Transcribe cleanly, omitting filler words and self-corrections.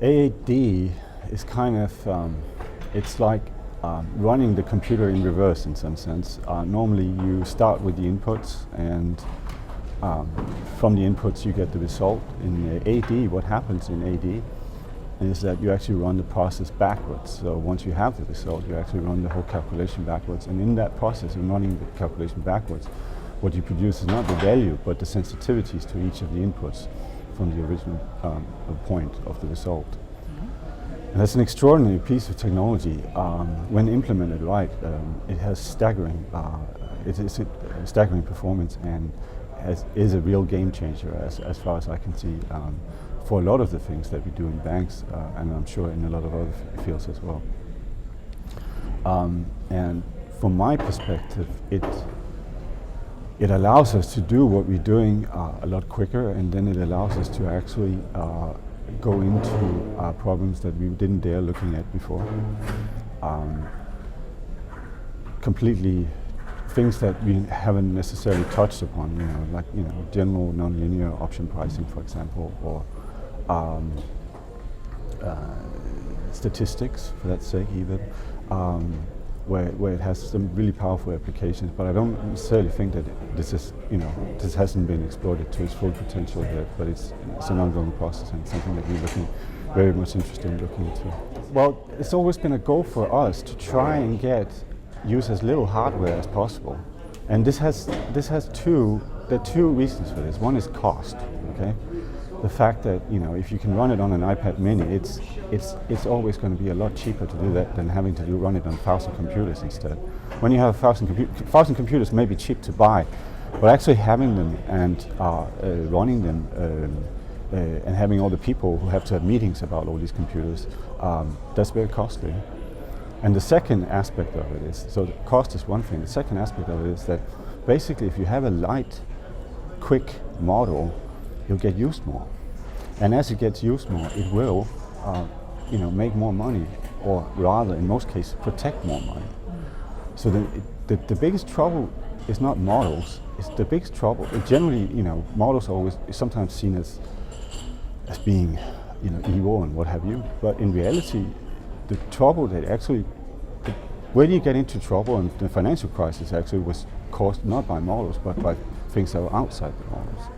AAD is kind of, it's like running the computer in reverse in some sense. Normally you start with the inputs, and from the inputs you get the result. In AD, what happens in AD is that you actually run the process backwards. So once you have the result, you actually run the whole calculation backwards. And in that process of running the calculation backwards, what you produce is not the value, but the sensitivities to each of the inputs from the original point of the result. And that's an extraordinary piece of technology. When implemented right, it has staggering, it is a staggering performance, and is a real game changer as far as I can see, for a lot of the things that we do in banks, and I'm sure in a lot of other fields as well. And from my perspective, it allows us to do what we're doing a lot quicker, and then it allows us to actually go into problems that we didn't dare looking at before. Completely things that we haven't necessarily touched upon, like general nonlinear option pricing, for example, or statistics, for that sake, even, where it has some really powerful applications. But I don't necessarily think that this is, this hasn't been exploited to its full potential yet. But it's an ongoing process, and something that we're very much interested in looking into. Well, it's always been a goal for us to try and use as little hardware as possible, and there are two reasons for this. One is cost. Okay. The fact that if you can run it on an iPad mini, it's always going to be a lot cheaper to do that than having to run it on 1,000 computers instead. When you have 1,000 computers may be cheap to buy, but actually having them and running them and having all the people who have to have meetings about all these computers, that's very costly. And the second aspect of it is, so the cost is one thing. The second aspect of it is that basically if you have a light, quick model, you'll get used more, and as it gets used more, it will, make more money, or rather, in most cases, protect more money. So the biggest trouble is not models. It's the biggest trouble. Generally, models are always sometimes seen as being, evil and what have you. But in reality, the trouble that actually, where do you get into trouble? And the financial crisis actually was caused not by models, but by things that were outside the models.